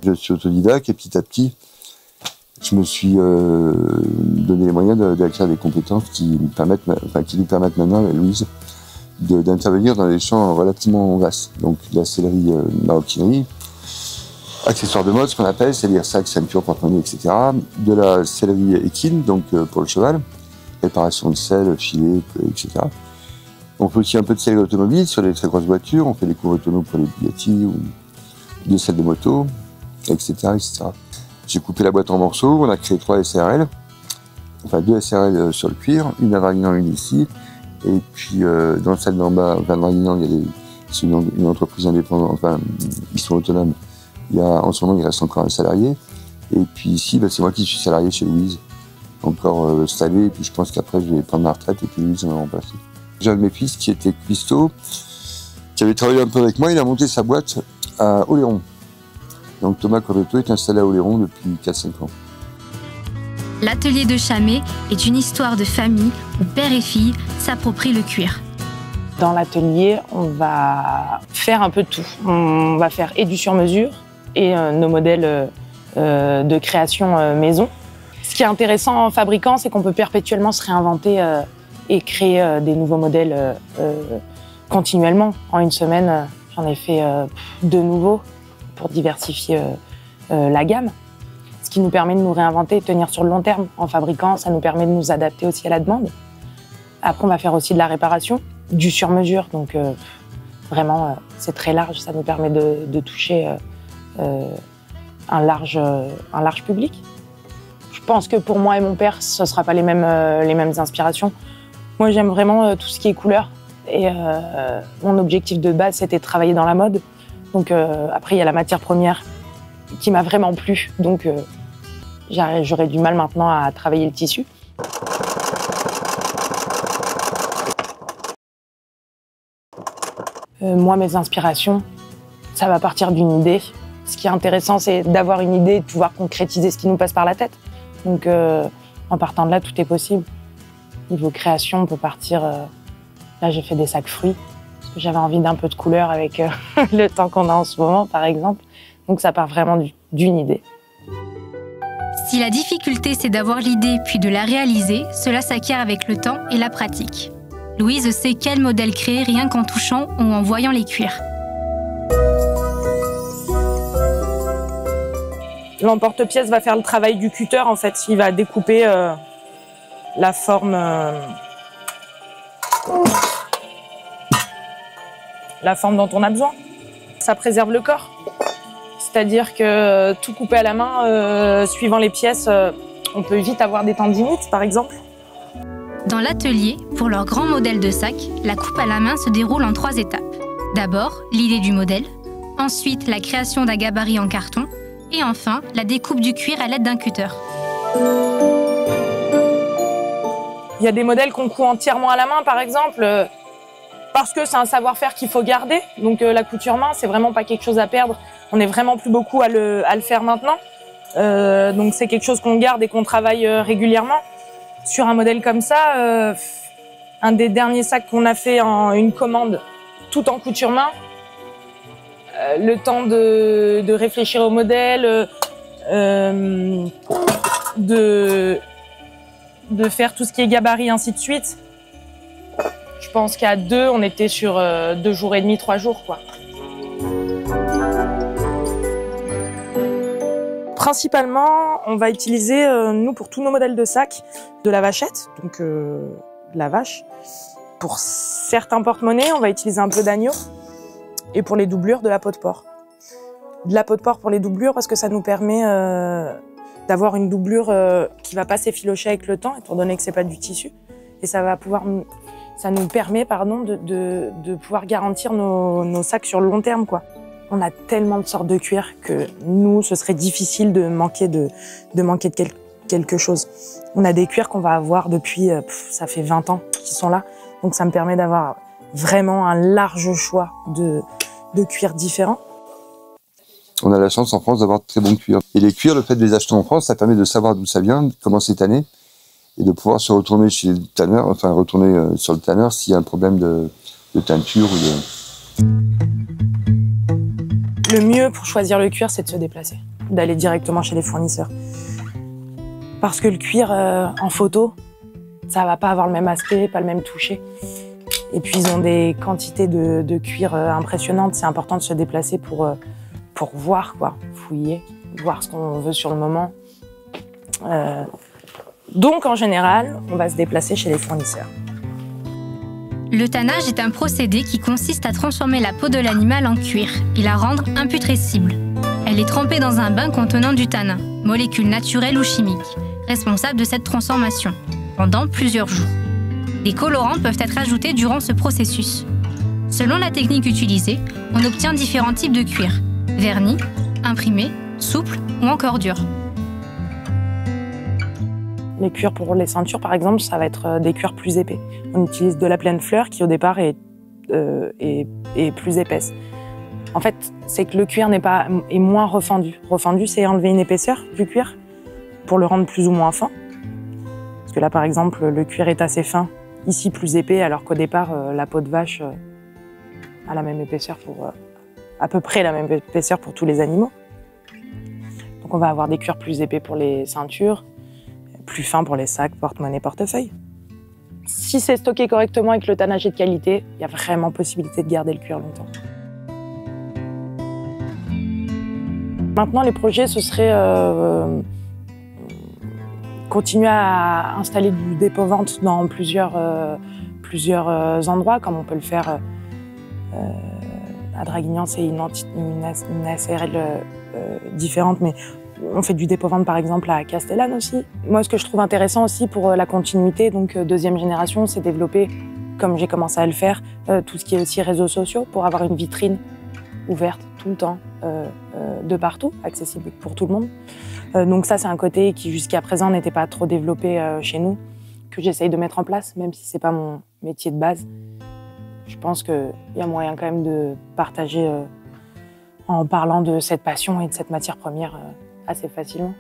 Je suis autodidacte et petit à petit, je me suis donné les moyens d'acquérir des compétences qui nous permettent maintenant, Louise, d'intervenir dans des champs relativement vastes. Donc la sellerie maroquinerie, accessoires de mode, ce qu'on appelle, c'est-à-dire sacs, ceintures, porte-monnaie, etc. De la sellerie équine, donc pour le cheval, réparation de selle, filet, etc. On fait aussi un peu de sellerie automobile sur les très grosses voitures. On fait des cours autonomes pour les Bugatti ou des selles de moto, etc., etc. J'ai coupé la boîte en morceaux. On a créé 3 SRL, enfin 2 SRL sur le cuir, une à Draguignan, une ici. Et puis dans le salle d'en bas, enfin Draguignan, c'est une entreprise indépendante, enfin ils sont autonomes. En ce moment, il reste encore un salarié. Et puis ici, c'est moi qui suis salarié chez Louise, encore stallé. Et puis je pense qu'après, je vais prendre ma retraite et puis Louise va me remplacer. J'ai un de mes fils qui était cuistot, qui avait travaillé un peu avec moi. Il a monté sa boîte à Oléron. Donc Thomas Corretto est installé à Oléron depuis 4-5 ans. L'atelier de Chamay est une histoire de famille où père et fille s'approprient le cuir. Dans l'atelier, on va faire un peu de tout. On va faire et du sur-mesure et nos modèles de création maison. Ce qui est intéressant en fabricant, c'est qu'on peut perpétuellement se réinventer et créer des nouveaux modèles continuellement. En une semaine, j'en ai fait 2 nouveaux pour diversifier la gamme. Ce qui nous permet de nous réinventer et de tenir sur le long terme. En fabriquant, ça nous permet de nous adapter aussi à la demande. Après, on va faire aussi de la réparation, du sur-mesure. Donc vraiment, c'est très large. Ça nous permet de toucher un large public. Je pense que pour moi et mon père, ce ne sera pas les mêmes inspirations. Moi, j'aime vraiment tout ce qui est couleur. Et mon objectif de base, c'était de travailler dans la mode. Donc après, il y a la matière première qui m'a vraiment plu. Donc j'aurais du mal maintenant à travailler le tissu. Moi, mes inspirations, ça va partir d'une idée. Ce qui est intéressant, c'est d'avoir une idée et de pouvoir concrétiser ce qui nous passe par la tête. Donc en partant de là, tout est possible. Niveau création, on peut partir... Là, j'ai fait des sacs fruits, parce que j'avais envie d'un peu de couleur avec le temps qu'on a en ce moment, par exemple. Donc ça part vraiment d'une idée. Si la difficulté, c'est d'avoir l'idée puis de la réaliser, cela s'acquiert avec le temps et la pratique. Louise sait quel modèle créer rien qu'en touchant ou en voyant les cuirs. L'emporte-pièce va faire le travail du cutter, en fait. Il va découper la forme dont on a besoin. Ça préserve le corps. C'est-à-dire que tout couper à la main, suivant les pièces, on peut vite avoir des tendinites, par exemple. Dans l'atelier, pour leur grand modèle de sac, la coupe à la main se déroule en 3 étapes. D'abord, l'idée du modèle, ensuite la création d'un gabarit en carton, et enfin, la découpe du cuir à l'aide d'un cutter. Il y a des modèles qu'on coud entièrement à la main, par exemple, parce que c'est un savoir-faire qu'il faut garder. Donc la couture main, c'est vraiment pas quelque chose à perdre. On est vraiment plus beaucoup à le faire maintenant. Donc c'est quelque chose qu'on garde et qu'on travaille régulièrement. Sur un modèle comme ça, un des derniers sacs qu'on a fait en une commande, tout en couture main, le temps de réfléchir au modèle, de faire tout ce qui est gabarit, ainsi de suite. Je pense qu'à 2, on était sur 2 jours et demi, 3 jours, quoi. Principalement, on va utiliser, nous, pour tous nos modèles de sacs, de la vachette, donc de la vache. Pour certains porte-monnaies, on va utiliser un peu d'agneau. Et pour les doublures, de la peau de porc. De la peau de porc pour les doublures, parce que ça nous permet d'avoir une doublure qui va pas s'effilocher avec le temps, étant donné que c'est pas du tissu. Et ça nous permet de pouvoir garantir nos sacs sur le long terme, quoi. On a tellement de sortes de cuir que nous, ce serait difficile de manquer de quelque chose. On a des cuirs qu'on va avoir depuis, ça fait 20 ans qu'ils sont là. Donc ça me permet d'avoir vraiment un large choix de cuirs différents. On a la chance en France d'avoir de très bons cuirs. Et les cuirs, le fait de les acheter en France, ça permet de savoir d'où ça vient, comment c'est tanné, et de pouvoir se retourner chez le tanneur, enfin retourner sur le tanneur s'il y a un problème de teinture ou de... Le mieux pour choisir le cuir, c'est de se déplacer. d'aller directement chez les fournisseurs. Parce que le cuir en photo, ça va pas avoir le même aspect, pas le même toucher. Et puis ils ont des quantités de cuir impressionnantes. C'est important de se déplacer pour voir, quoi, fouiller, voir ce qu'on veut sur le moment. Donc en général, on va se déplacer chez les fournisseurs. Le tannage est un procédé qui consiste à transformer la peau de l'animal en cuir et la rendre imputrescible. Elle est trempée dans un bain contenant du tanin, molécule naturelle ou chimique, responsable de cette transformation, pendant plusieurs jours. Des colorants peuvent être ajoutés durant ce processus. Selon la technique utilisée, on obtient différents types de cuir, vernis, imprimé, souple ou encore dur. Les cuirs pour les ceintures, par exemple, ça va être des cuirs plus épais. On utilise de la pleine fleur qui, au départ, est plus épaisse. En fait, c'est que le cuir est moins refendu. Refendu, c'est enlever une épaisseur du cuir pour le rendre plus ou moins fin. Parce que là, par exemple, le cuir est assez fin, ici plus épais, alors qu'au départ, la peau de vache a la même épaisseur à peu près la même épaisseur pour tous les animaux. Donc on va avoir des cuirs plus épais pour les ceintures, plus fins pour les sacs, porte-monnaie, portefeuille. Si c'est stocké correctement et que le tannage est de qualité, il y a vraiment possibilité de garder le cuir longtemps. Maintenant, les projets, ce serait continuer à installer du dépôt-vente dans plusieurs endroits, comme on peut le faire à Draguignan. C'est une SARL différente, mais on fait du dépôt-vente par exemple à Castellane aussi. Moi, ce que je trouve intéressant aussi pour la continuité, donc deuxième génération, c'est développer, comme j'ai commencé à le faire, tout ce qui est aussi réseaux sociaux pour avoir une vitrine ouverte tout le temps, de partout, accessible pour tout le monde. Donc ça, c'est un côté qui jusqu'à présent n'était pas trop développé chez nous, que j'essaye de mettre en place, même si c'est pas mon métier de base. Je pense qu'il y a moyen quand même de partager en parlant de cette passion et de cette matière première assez facilement.